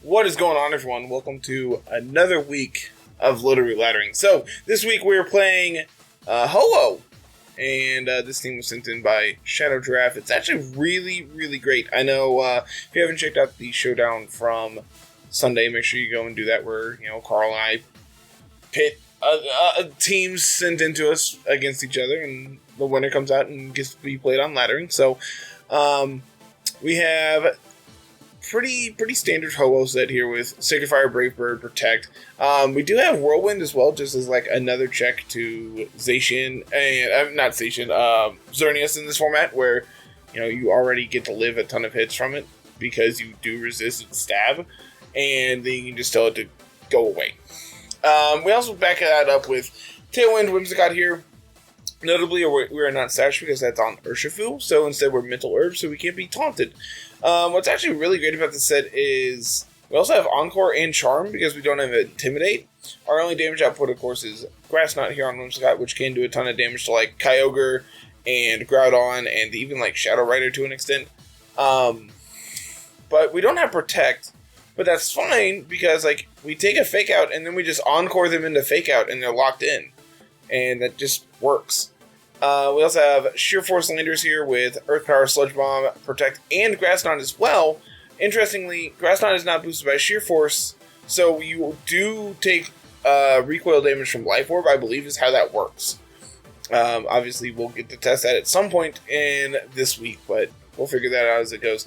What is going on, everyone? Welcome to another week of Littleroot Laddering. So, this week we're playing Ho-Oh, and this team was sent in by Shadow Giraffe. It's actually really great. I know if you haven't checked out the showdown from Sunday, make sure you go and do that, where Carl and I pit teams sent into us against each other, and the winner comes out and gets to be played on Laddering. So, we have pretty standard Ho-Oh set here with Sacred Fire, Brave Bird, Protect. We do have Whirlwind as well, just as like another check to Zacian, and not Zacian, Xerneas in this format, where you already get to live a ton of hits from it because you do resist its stab, and then you can just tell it to go away. We also back that up with Tailwind, Whimsicott here. Notably, we are not Sash because that's on Urshifu, so instead we're Mental Herb, so we can't be taunted. What's actually really great about this set is we also have Encore and Charm because we don't have Intimidate. Our only damage output, of course, is Grass Knot here on Whimsicott, which can do a ton of damage to like Kyogre and Groudon and even like Shadow Rider to an extent. But we don't have Protect, but that's fine because like we take a Fake Out and then we just Encore them into Fake Out and they're locked in. And that just works. We also have Sheer Force Landers here with Earth Power, Sludge Bomb, Protect, and Grass Knot as well. Interestingly, Grass Knot is not boosted by Sheer Force, so you do take recoil damage from Life Orb, I believe is how that works. Obviously, we'll get to test that at some point in this week, but we'll figure that out as it goes.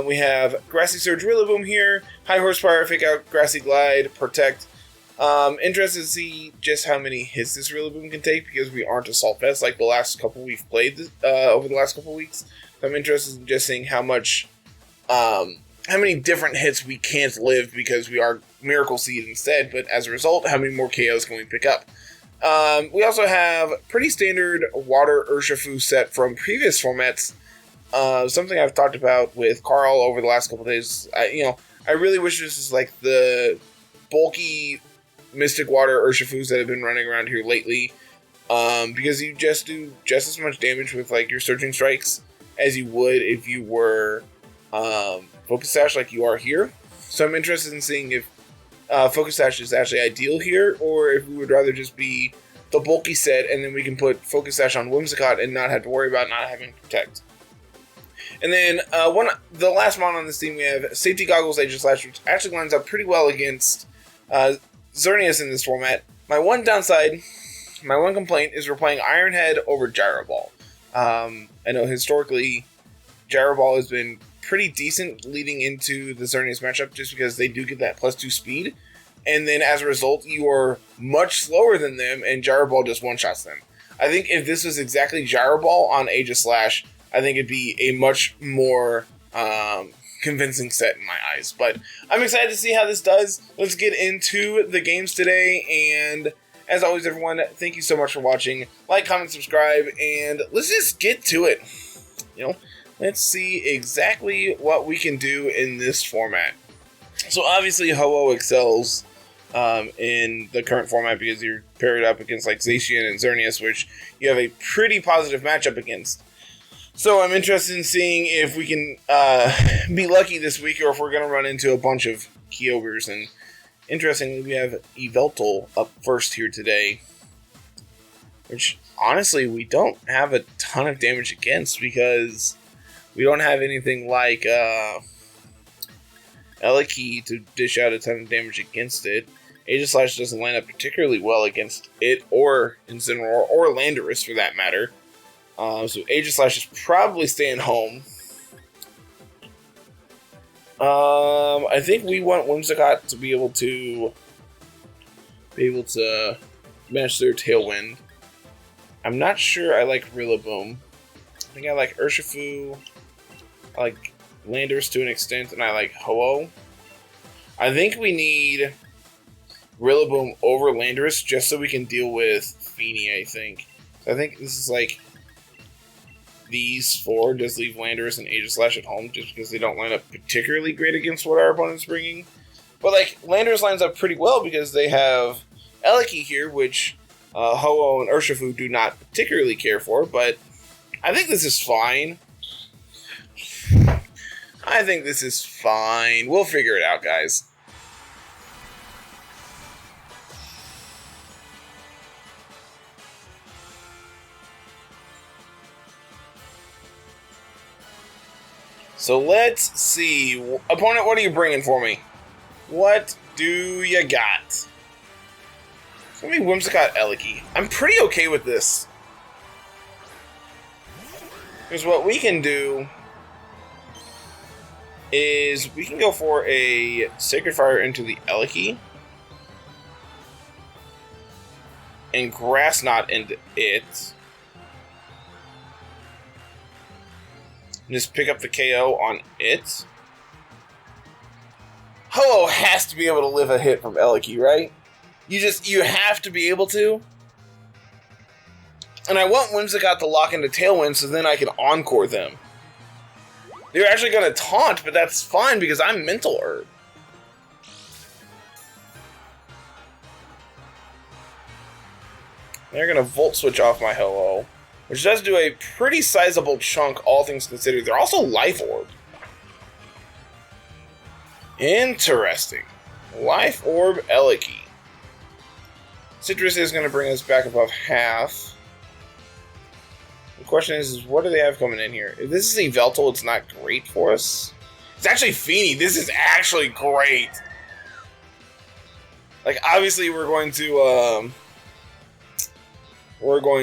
We have Grassy Surge, Rillaboom here, High Horsepower, Fake Out, Grassy Glide, Protect. Interested to see just how many hits this Rillaboom can take because we aren't Assault Vest like the last couple we've played over the last couple weeks. So I'm interested in just seeing how many different hits we can't live because we are Miracle Seed instead, but as a result, how many more KOs can we pick up? We also have pretty standard Water Urshifu set from previous formats. Something I've talked about with Carl over the last couple days. I really wish this was like the bulky Mystic Water Urshifus that have been running around here lately, because you just do just as much damage with like your Surging Strikes as you would if you were Focus Sash like you are here. So I'm interested in seeing if Focus Sash is actually ideal here, or if we would rather just be the bulky set and then we can put Focus Sash on Whimsicott and not have to worry about not having Protect. And then the last mon on this team, we have Safety Goggles, Aegislash, which actually lines up pretty well against Xerneas in this format. My one complaint is we're playing Iron Head over Gyro Ball. I know historically Gyro Ball has been pretty decent leading into the Xerneas matchup just because they do get that +2 speed. And then as a result, you are much slower than them and Gyro Ball just one-shots them. I think if this was exactly Gyro Ball on Aegislash, I think it'd be a much more convincing set in my eyes. But I'm excited to see how this does. Let's get into the games today. And as always, everyone, thank you so much for watching. Like, comment, subscribe, and let's just get to it. Let's see exactly what we can do in this format. So obviously, Ho-Oh excels in the current format because you're paired up against like Zacian and Xerneas, which you have a pretty positive matchup against. So I'm interested in seeing if we can be lucky this week or if we're going to run into a bunch of Kyogres. And interestingly, we have Yveltal up first here today, which honestly we don't have a ton of damage against because we don't have anything like Eliki to dish out a ton of damage against it. Aegislash doesn't line up particularly well against it or Incineroar or Landorus for that matter. So Aegislash is probably staying home. I think we want Whimsicott to be able to match their Tailwind. I'm not sure I like Rillaboom. I think I like Urshifu. I like Landorus to an extent, and I like Ho-Oh. I think we need Rillaboom over Landorus just so we can deal with Feeny, I think. So I think this is like these four just leave Landorus and Aegislash at home just because they don't line up particularly great against what our opponent's bringing. But like Landorus lines up pretty well because they have Eliki here, which Ho-Oh and Urshifu do not particularly care for, but I think this is fine. I think this is fine. We'll figure it out, guys. So let's see. Opponent, what are you bringing for me? What do you got? It's gonna be Whimsicott Eliki. I'm pretty okay with this. Because what we can do is we can go for a Sacred Fire into the Eliki and Grass Knot into it. And just pick up the KO on it. Ho has to be able to live a hit from Eliki, right? You have to be able to. And I want Whimsicott to lock into Tailwind so then I can Encore them. They're actually going to taunt, but that's fine because I'm Mental Herb. They're going to Volt Switch off my Ho-Oh, which does do a pretty sizable chunk, all things considered. They're also Life Orb. Interesting. Life Orb Eliki. Citrus is going to bring us back above half. The question is what do they have coming in here? If this is a Yveltal, it's not great for us. It's actually Feeny. This is actually great. Like, obviously, we're going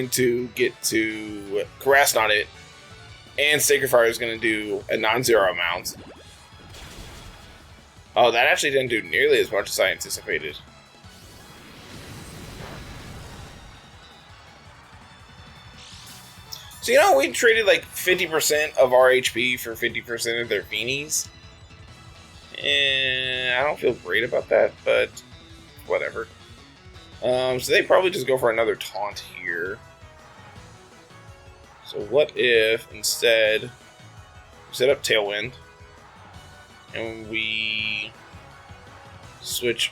to get to Grass Knot it, and Sacred Fire is going to do a non-zero amount. Oh, that actually didn't do nearly as much as I anticipated. So, you know, we traded like 50% of our HP for 50% of their Feenies. And I don't feel great about that, but whatever. So they probably just go for another taunt here. So what if instead we set up Tailwind and we switch.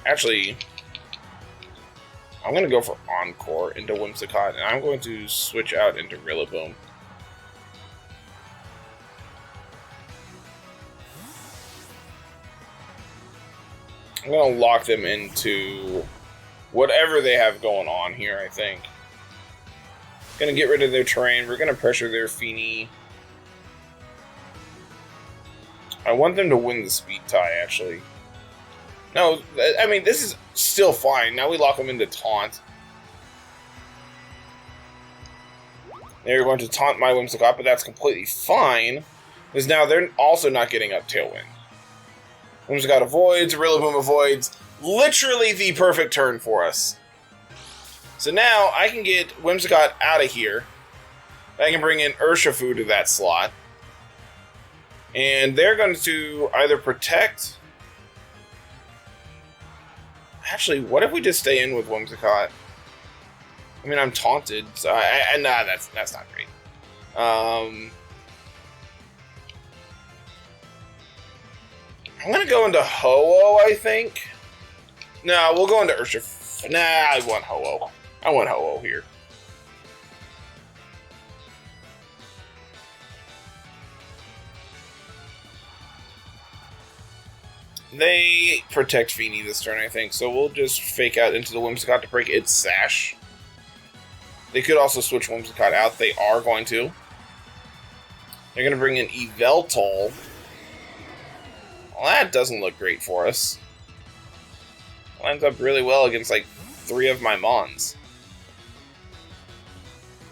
Actually, I'm going to go for Encore into Whimsicott, and I'm going to switch out into Rillaboom. I'm going to lock them into whatever they have going on here, I think. Going to get rid of their terrain. We're going to pressure their Feeny. I want them to win the speed tie, actually. No, I mean, this is still fine. Now we lock them into Taunt. They're going to taunt my Whimsicott, but that's completely fine. Because now they're also not getting up Tailwind. Whimsicott avoids, Rillaboom avoids. Literally the perfect turn for us. So now I can get Whimsicott out of here. I can bring in Urshifu to that slot. And they're going to either protect... Actually, what if we just stay in with Whimsicott? I mean, I'm taunted, so nah, that's not great. I'm gonna go into Ho-Oh, I think. No, we'll go into Urshifu. Nah, I want Ho-Oh. I want Ho-Oh here. They protect Feeny this turn, I think, so we'll just fake out into the Whimsicott to break its Sash. They could also switch Whimsicott out. They are going to. They're going to bring in Yveltal. Well, that doesn't look great for us. Lines up really well against, like, 3 of my Mons.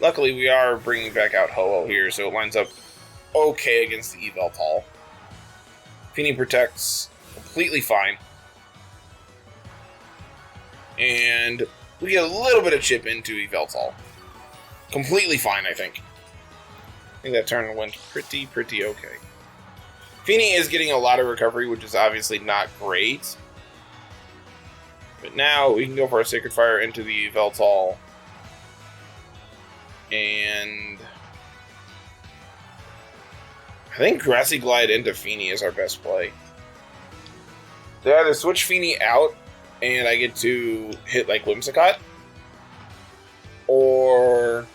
Luckily, we are bringing back out Ho-Oh here, so it lines up okay against the Yveltal. Feeny protects completely fine. And we get a little bit of chip into Yveltal. Completely fine, I think. I think that turn went pretty okay. Feeny is getting a lot of recovery, which is obviously not great. But now we can go for a Sacred Fire into the Yveltal. And I think Grassy Glide into Feeny is our best play. They either switch Feeny out and I get to hit like Whimsicott, or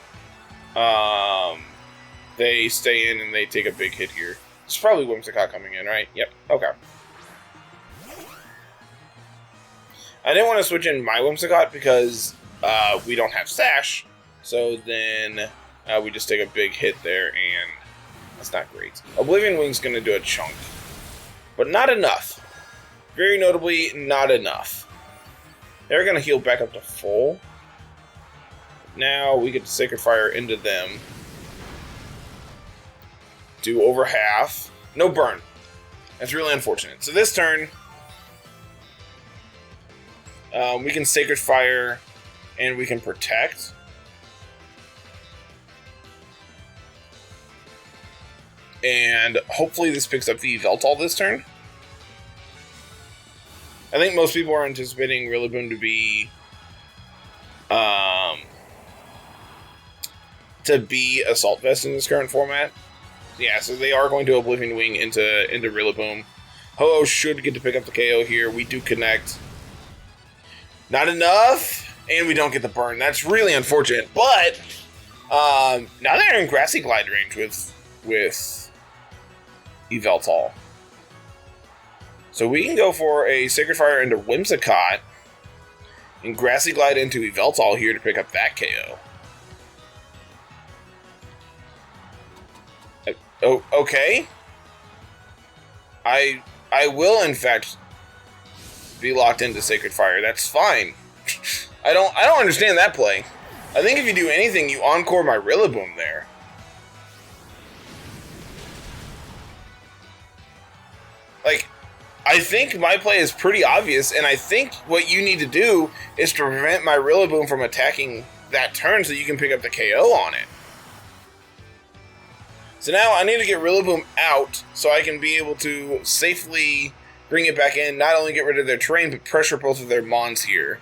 they stay in and they take a big hit here. It's probably Whimsicott coming in, right? Yep. Okay. I didn't want to switch in my Whimsicott because we don't have Sash. So then we just take a big hit there, and that's not great. Oblivion Wing's going to do a chunk. But not enough. Very notably, not enough. They're going to heal back up to full. Now we get Sacred Fire into them. Do over half. No burn. That's really unfortunate. So this turn, we can Sacred Fire and we can Protect. And hopefully this picks up the Veltal this turn. I think most people are anticipating Rillaboom to be Assault Vest in this current format. Yeah, so they are going to Oblivion Wing into Rillaboom. Ho-Oh should get to pick up the KO here. We do connect. Not enough, and we don't get the burn. That's really unfortunate. But now they're in Grassy Glide range with Yveltal. So we can go for a Sacred Fire into Whimsicott and Grassy Glide into Yveltal here to pick up that KO. Oh, okay. I will in fact be locked into Sacred Fire. That's fine. I don't understand that play. I think if you do anything, you encore my Rillaboom there. Like, I think my play is pretty obvious, and I think what you need to do is to prevent my Rillaboom from attacking that turn so you can pick up the KO on it. So now I need to get Rillaboom out so I can be able to safely bring it back in, not only get rid of their terrain, but pressure both of their Mons here.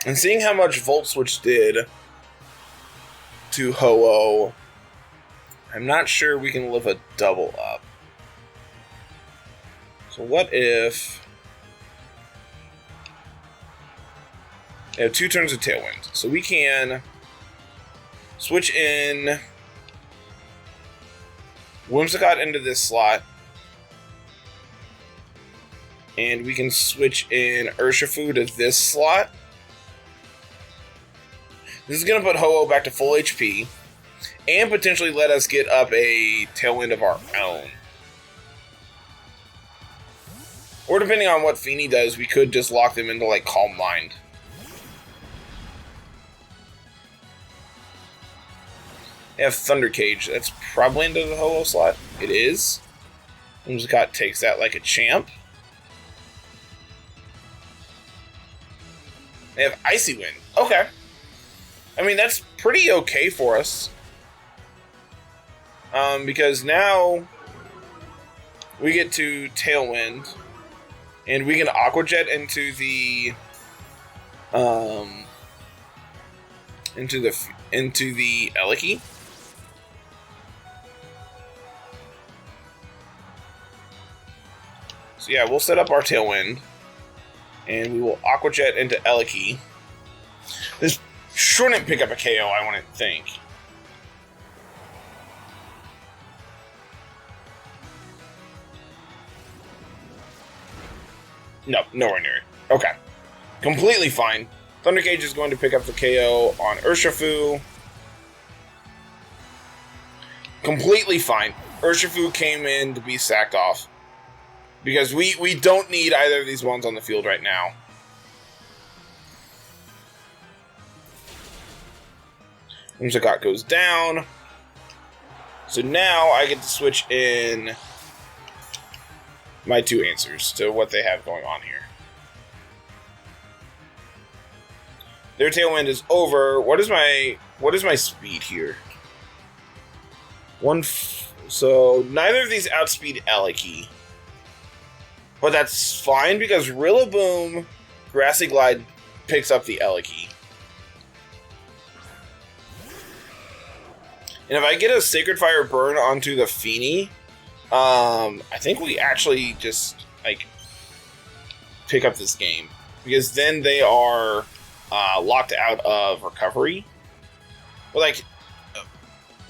And seeing how much Volt Switch did to Ho-Oh, I'm not sure we can live a double up. So what if... I have 2 turns of Tailwind. So we can switch in Whimsicott into this slot. And we can switch in Urshifu to this slot. This is going to put Ho-Oh back to full HP. And potentially let us get up a Tailwind of our own. Or depending on what Feeny does, we could just lock them into like Calm Mind. They have Thunder Cage. That's probably into the Ho-Oh slot. It is. Whimsicott takes that like a champ. They have Icy Wind. Okay. I mean, that's pretty okay for us. Because now we get to Tailwind. And we can Aqua Jet into the... into the Eliki. So yeah, we'll set up our Tailwind, and we will Aqua Jet into Eliki. This shouldn't pick up a KO, I wouldn't think. No, nowhere near it. Okay. Completely fine. Thunder Cage is going to pick up the KO on Urshifu. Completely fine. Urshifu came in to be sacked off. Because we don't need either of these ones on the field right now. Whimsicott goes down. So now I get to switch in my 2 answers to what they have going on here. Their Tailwind is over. What is my speed here? So neither of these outspeed Eliki. But that's fine because Rillaboom Grassy Glide picks up the Eliki. And if I get a Sacred Fire burn onto the Feeny, I think we actually just like pick up this game. Because then they are locked out of recovery. But, like,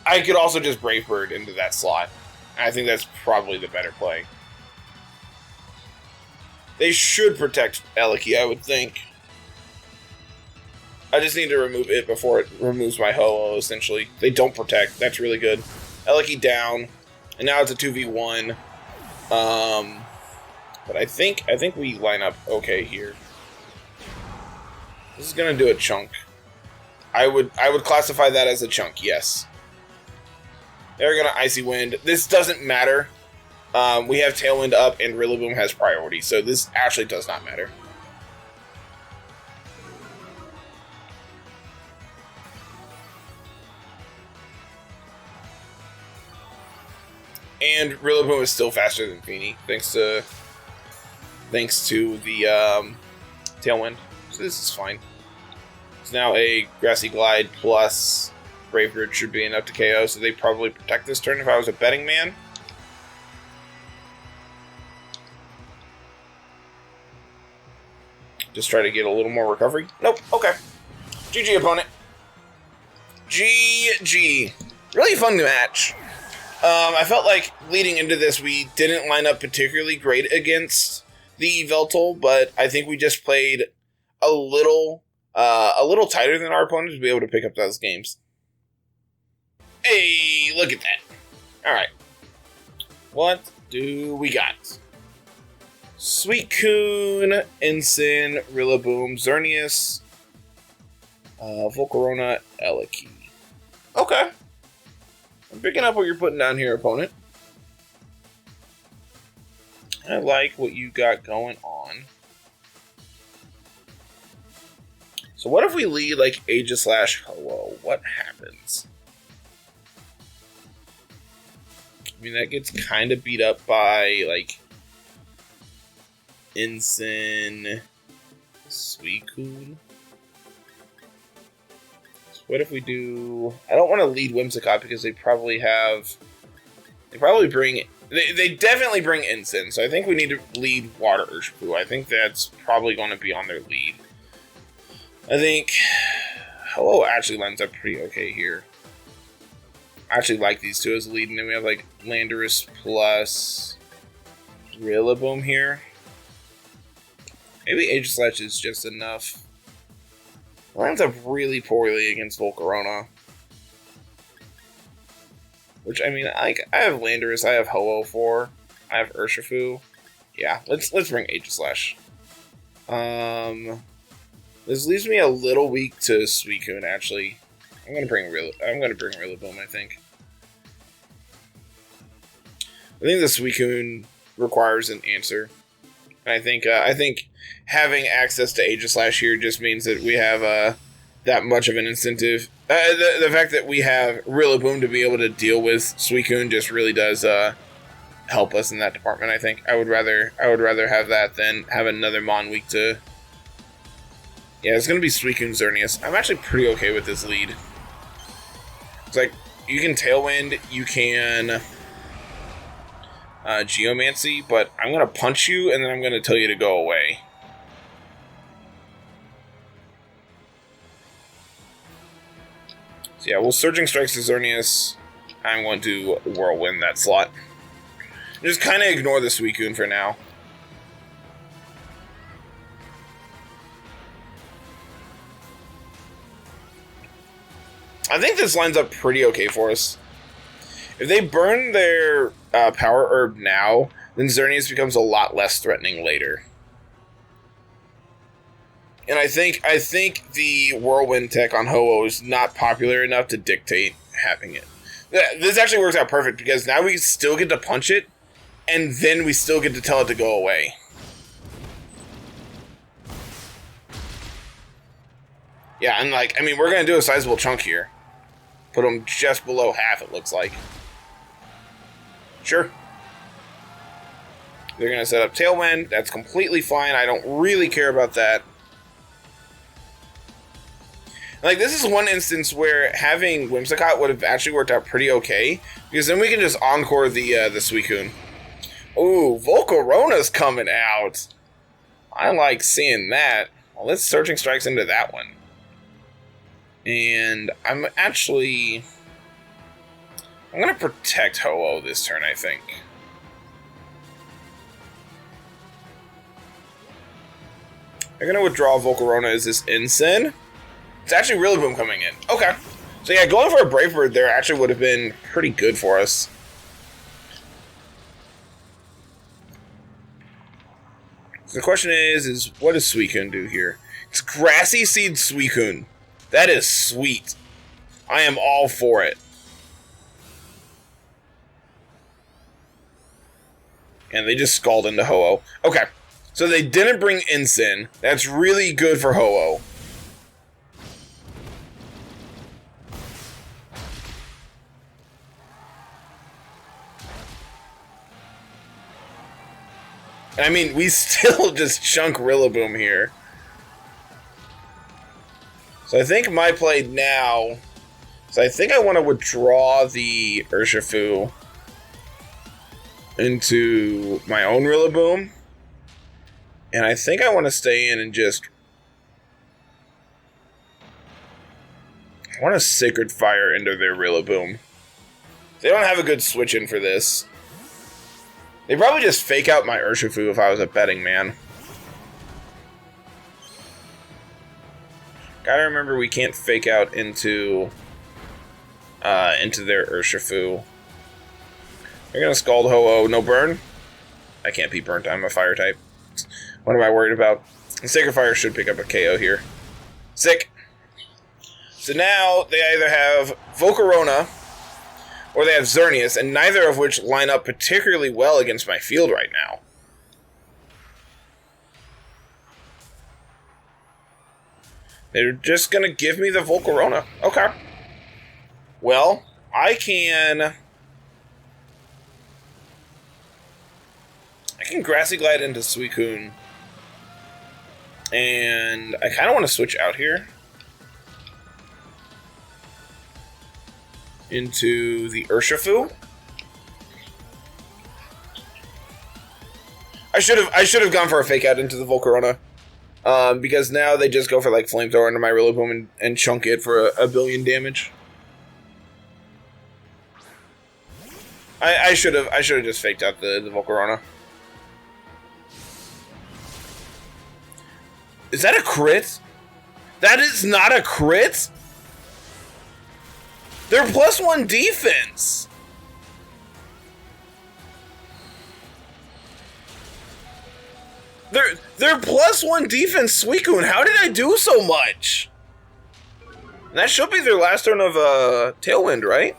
I could also just Brave Bird into that slot. I think that's probably the better play. They should protect Eliki, I would think. I just need to remove it before it removes my Ho-Oh, essentially. They don't protect. That's really good. Eliki down. And now it's a 2v1. But I think we line up okay here. This is gonna do a chunk. I would classify that as a chunk, yes. They're gonna Icy Wind. This doesn't matter. We have Tailwind up and Rillaboom has priority, so this actually does not matter. And Rillaboom is still faster than Feeny, thanks to the Tailwind. So this is fine. It's now a Grassy Glide plus Brave Bird should be enough to KO, so they probably protect this turn if I was a betting man. Just try to get a little more recovery. Nope, okay. GG, opponent. GG. Really fun match. I felt like leading into this, we didn't line up particularly great against the Veltal, but I think we just played a little tighter than our opponents to be able to pick up those games. Hey, look at that. All right. What do we got? Suicune, Ensign, Rillaboom, Xerneas, Volcarona, Eliki. Okay. I'm picking up what you're putting down here, opponent. I like what you got going on. So what if we lead like Aegislash Ho-Oh? What happens? I mean, that gets kind of beat up by like Ensign, Suicune. So what if we do... I don't want to lead Whimsicott because they probably bring... They definitely bring Ensign, so I think we need to lead Water Urshifu. I think that's probably going to be on their lead. I think Hello actually lines up pretty okay here. I actually like these two as a lead, and then we have like Landorus plus Rillaboom here. Maybe Aegislash is just enough. It lines up really poorly against Volcarona. Which, I mean, I have Landorus, I have Ho-Oh for, I have Urshifu. Yeah, let's bring Aegislash. This leaves me a little weak to Suicune, actually. I'm gonna bring Rillaboom, I think. I think the Suicune requires an answer. And I think having access to Aegislash here just means that we have that much of an incentive. The fact that we have Rillaboom to be able to deal with Suicune just really does help us in that department. I think I would rather have that than have another Mon weak to. Yeah, it's gonna be Suicune Xerneas. I'm actually pretty okay with this lead. It's like you can Tailwind, you can Geomancy, but I'm gonna punch you and then I'm gonna tell you to go away. So yeah, we'll Surging Strikes to Xerneas. I'm going to Whirlwind that slot. Just kind of ignore the Suicune for now. I think this lines up pretty okay for us. If they burn their Power Herb now, then Xerneas becomes a lot less threatening later. And I think the Whirlwind tech on Ho-Oh is not popular enough to dictate having it. This actually works out perfect because now we still get to punch it, and then we still get to tell it to go away. Yeah, and like, I mean, we're going to do a sizable chunk here. Put them just below half, it looks like. Sure. They're going to set up Tailwind. That's completely fine. I don't really care about that. Like, this is one instance where having Whimsicott would have actually worked out pretty okay, because then we can just encore the Suicune. Ooh, Volcarona's coming out. I like seeing that. Well, let's Searching Strikes into that one. And I'm going to protect Ho-Oh this turn, I think. I'm going to withdraw Volcarona as this Ensign. It's actually Rillaboom coming in. Okay. So yeah, going for a Brave Bird there actually would have been pretty good for us. So the question is what does Suicune do here? It's Grassy Seed Suicune. That is sweet. I am all for it. And they just Scald into Ho-Oh. Okay. So they didn't bring Ensign. That's really good for Ho-Oh. I mean, we still just chunk Rillaboom here. So I think my play now... So I think I want to withdraw the Urshifu into my own Rillaboom. And I think I want to stay in and just... I want to Sacred Fire into their Rillaboom. They don't have a good switch in for this. They probably just fake out my Urshifu if I was a betting man. Gotta remember we can't fake out into their Urshifu. They're gonna Scald Ho-Oh. No burn? I can't be burnt. I'm a fire type. What am I worried about? Sacred Fire should pick up a KO here. Sick. So now they either have Volcarona or they have Xerneas, and neither of which line up particularly well against my field right now. They're just going to give me the Volcarona. Okay. Well, I can Grassy Glide into Suicune. And I kind of want to switch out here into the Urshifu. I should have gone for a fake out into the Volcarona. Because now they just go for like Flamethrower into my Rillaboom and chunk it for a billion damage. I should have just faked out the Volcarona. Is that a crit? That is not a crit? They're +1 defense. They're +1 defense, Suicune. How did I do so much? And that should be their last turn of Tailwind, right?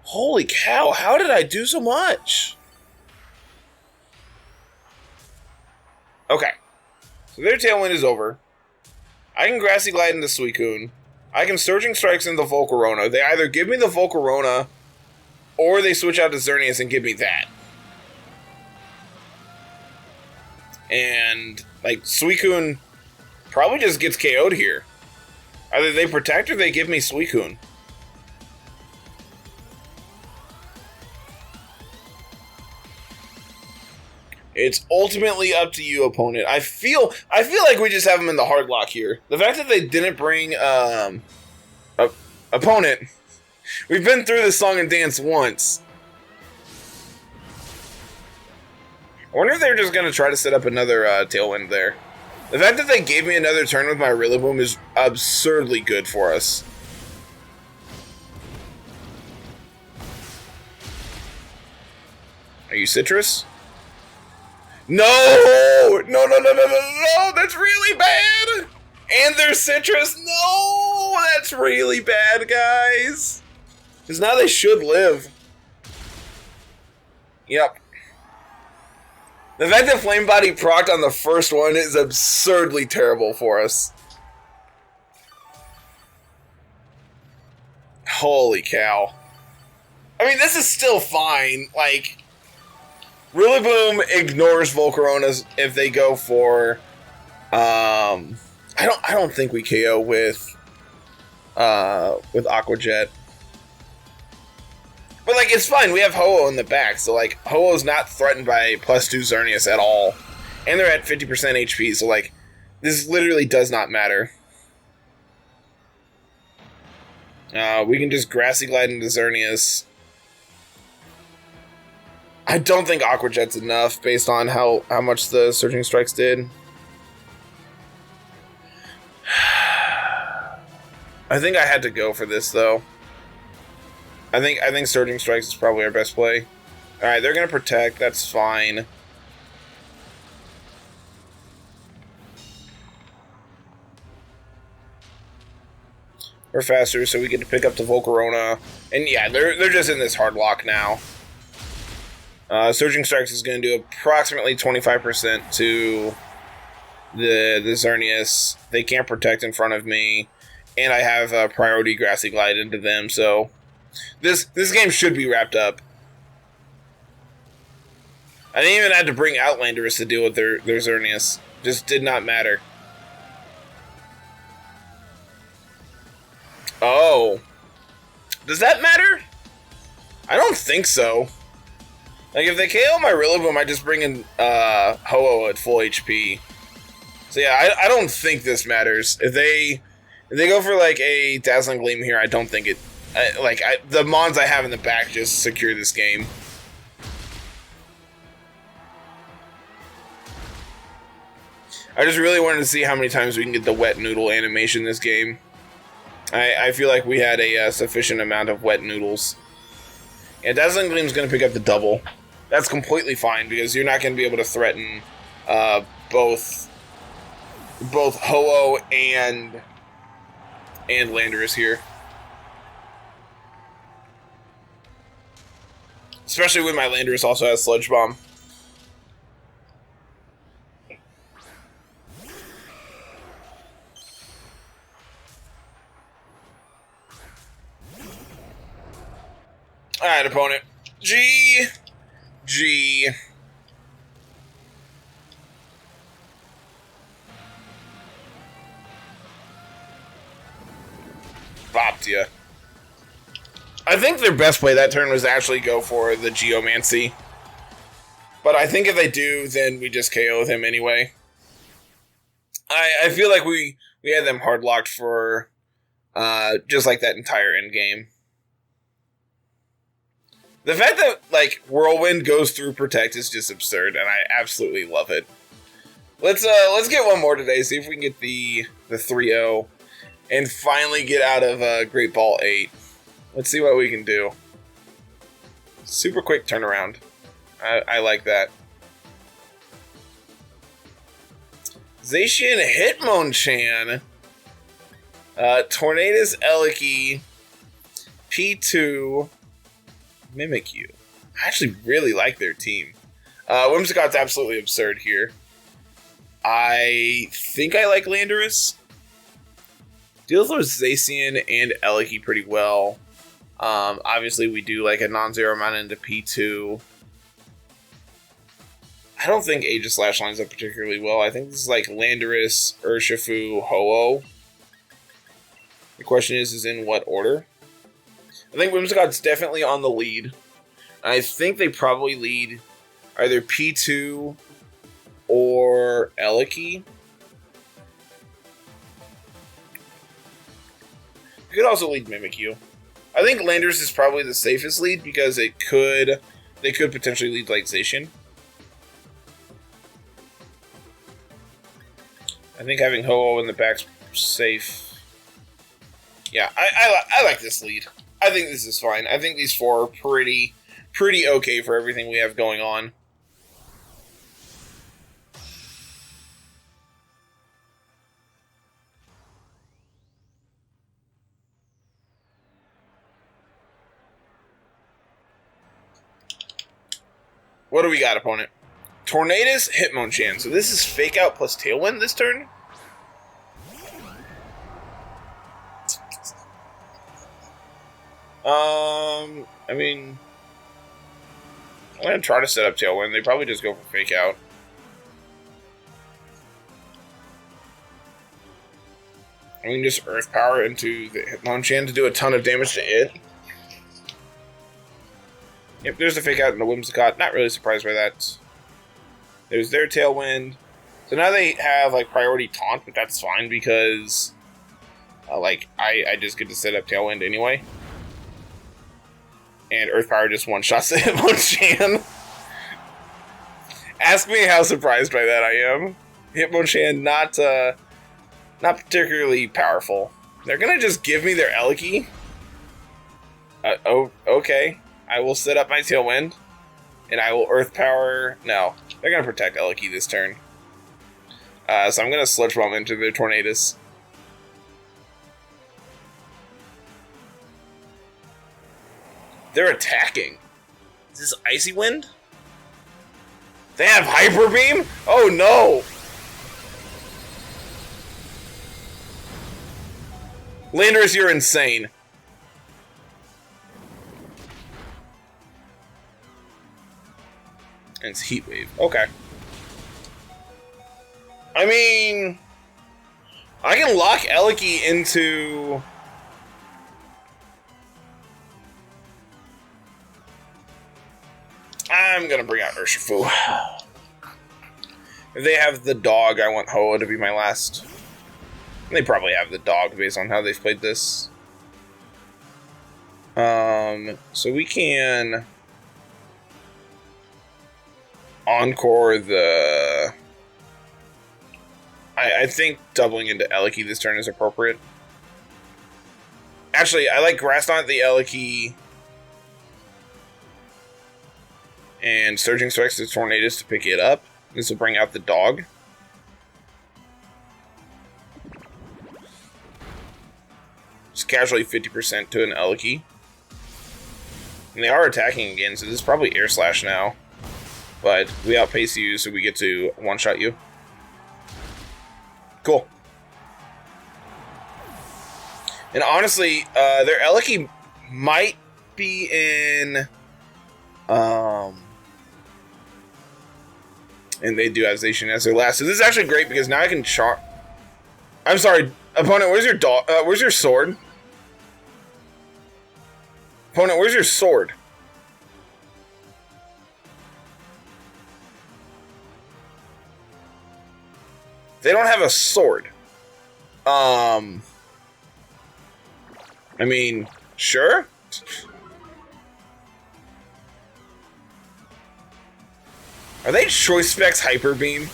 Holy cow, how did I do so much? Okay. So their Tailwind is over. I can Grassy Glide into Suicune. I can Surging Strikes into Volcarona. They either give me the Volcarona or they switch out to Xerneas and give me that. And, like, Suicune probably just gets KO'd here. Either they protect or they give me Suicune. It's ultimately up to you, opponent. I feel like we just have them in the hard lock here. The fact that they didn't bring opponent. We've been through this song and dance once. I wonder if they're just going to try to set up another Tailwind there. The fact that they gave me another turn with my Rillaboom is absurdly good for us. Are you Citrus? No! No! That's really bad! And they're Citrus? No! That's really bad, guys! Because now they should live. Yep. The fact that Flame Body procced on the first one is absurdly terrible for us. Holy cow. I mean, this is still fine. Like, Rillaboom ignores Volcaronas if they go for... I don't think we KO with Aqua Jet. But, like, it's fine. We have Ho-Oh in the back. So, like, Ho-Oh's not threatened by +2 Xerneas at all. And they're at 50% HP. So, like, This literally does not matter. We can just Grassy Glide into Xerneas. I don't think Aqua Jet's enough based on how much the Surging Strikes did. I think I had to go for this though. I think Surging Strikes is probably our best play. Alright, they're gonna protect, that's fine. We're faster, so we get to pick up the Volcarona. And yeah, they're just in this hard lock now. Surging Strikes is going to do approximately 25% to the Xerneas. They can't protect in front of me. And I have a priority Grassy Glide into them, so this game should be wrapped up. I didn't even have to bring Outlanders to deal with their Xerneas. Just did not matter. Oh. Does that matter? I don't think so. Like, if they KO my Rillaboom, I just bring in Ho-Oh at full HP. So yeah, I don't think this matters. If they go for, like, a Dazzling Gleam here, I don't think it... the Mons I have in the back just secure this game. I just really wanted to see how many times we can get the Wet Noodle animation this game. I feel like we had a sufficient amount of Wet Noodles. Yeah, Dazzling Gleam's going to pick up the double. That's completely fine, because you're not going to be able to threaten both Ho-Oh and Landorus here. Especially when my Landorus also has Sludge Bomb. Alright, opponent. G. Bopped ya. I think their best play that turn was actually go for the Geomancy. But I think if they do, then we just KO him anyway. I feel like we had them hard locked for just like that entire end game. The fact that, like, Whirlwind goes through Protect is just absurd, and I absolutely love it. Let's get one more today, see if we can get the 3-0, and finally get out of Great Ball 8. Let's see what we can do. Super quick turnaround. I like that. Zacian Hitmonchan. Tornadus Eliki. P2. Mimikyu. I actually really like their team. Whimsicott's absolutely absurd here. I think I like Landorus. Deals with Zacian and Eliki pretty well. Obviously, we do like a non-zero amount into P2. I don't think Aegislash lines up particularly well. I think this is like Landorus, Urshifu, Ho-Oh. The question is in what order? I think Whimsicott's definitely on the lead. I think they probably lead either P2 or Eliki. You could also lead Mimikyu. I think Landorus is probably the safest lead because they could potentially lead like Zacian. I think having Ho-Oh in the back's safe. Yeah, I like this lead. I think this is fine. I think these four are pretty okay for everything we have going on. What do we got, opponent? Tornadus Hitmonchan. So this is Fake Out plus Tailwind this turn? I mean, I'm going to try to set up Tailwind. They probably just go for Fake Out. I mean, just Earth Power into the Hitmonchan to do a ton of damage to it. Yep, there's the Fake Out and the Whimsicott. Not really surprised by that. There's their Tailwind. So now they have like priority taunt, but that's fine because I just get to set up Tailwind anyway. And Earth Power just one-shots the Hitmonchan. Ask me how surprised by that I am. Hitmonchan not particularly powerful. They're gonna just give me their Eliki. Okay. I will set up my Tailwind. And I will Earth Power... No, they're gonna protect Eliki this turn. So I'm gonna Sludge Bomb into their Tornadus. They're attacking. Is this Icy Wind? They have Hyper Beam? Oh no! Landorus, you're insane. And it's Heat Wave. Okay. I mean... I can lock Eliki into... I'm gonna bring out Urshifu. If they have the dog, I want Hoa to be my last. They probably have the dog based on how they've played this. So we can Encore the... I think doubling into Eliki this turn is appropriate. Actually, I like Grass Knot the Eliki and Surging Strikes the Tornadus to pick it up. This will bring out the dog. Just casually 50% to an Eliki. And they are attacking again, so this is probably Air Slash now. But we outpace you, so we get to one-shot you. Cool. And honestly, their Eliki might be in... And they do have Zacian as their last. So this is actually great because now I can char... I'm sorry, opponent, where's your dog? Where's your sword? Opponent, where's your sword? They don't have a sword. I mean, sure. Are they Choice Specs Hyper Beam?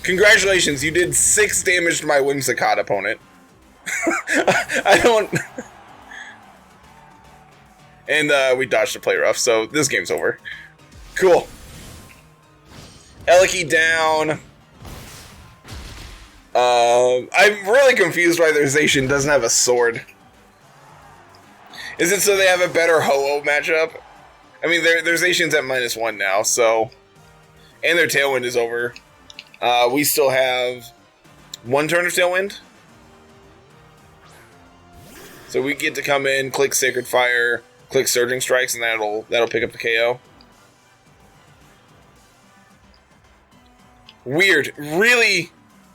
Congratulations, you did 6 damage to my Whimsicott opponent. I don't... And we dodged a play rough, so this game's over. Cool. Eliki down. I'm really confused why their Zacian doesn't have a sword. Is it so they have a better Ho-Oh matchup? I mean, their Zacian's at -1 now, so... And their Tailwind is over. We still have 1 turn of Tailwind. So we get to come in, click Sacred Fire, click Surging Strikes, and that'll pick up the KO. Weird. Really,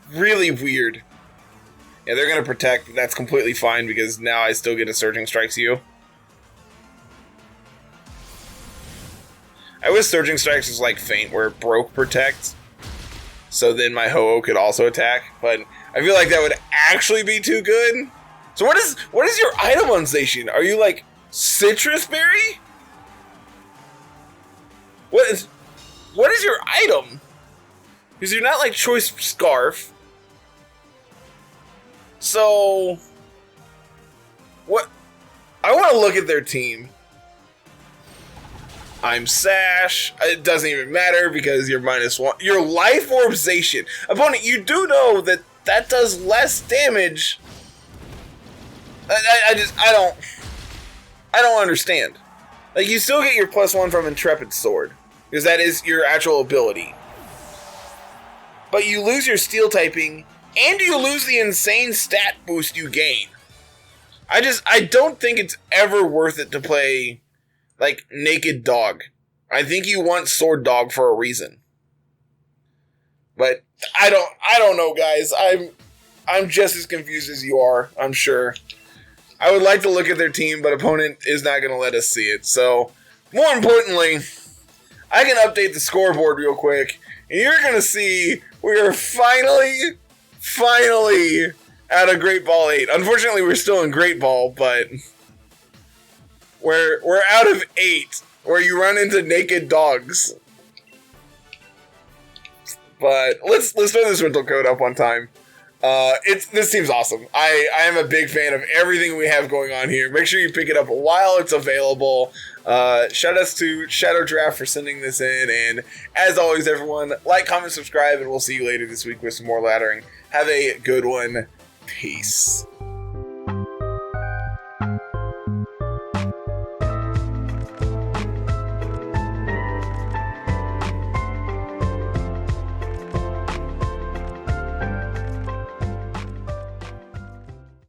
really weird. Yeah, they're going to protect, but that's completely fine because now I still get a Surging Strikes you. I wish Surging Strikes was like Feint, where it broke Protect, so then my Ho-Oh could also attack, but I feel like that would actually be too good. So what is your item on Zacian? Are you like Citrus Berry? What is your item? Because you're not like Choice Scarf. So what? I want to look at their team. I'm Sash. It doesn't even matter because you're -1. Your Life Orb Zacian. Opponent, you do know that that does less damage. I don't understand. Like, you still get your +1 from Intrepid Sword, because that is your actual ability. But you lose your Steel typing, and you lose the insane stat boost you gain. I don't think it's ever worth it to play like Naked Dog. I think you want Sword Dog for a reason. But I don't know, guys. I'm just as confused as you are, I'm sure. I would like to look at their team, but opponent is not going to let us see it. So, more importantly, I can update the scoreboard real quick, and you're going to see we are finally out of Great Ball 8. Unfortunately, we're still in Great Ball, but we're out of 8, where you run into naked dogs. But let's throw this rental code up one time. This seems awesome. I am a big fan of everything we have going on here. Make sure you pick it up while it's available. Shout outs to Shadow Draft for sending this in. And as always, everyone, like, comment, subscribe, and we'll see you later this week with some more laddering. Have a good one. Peace.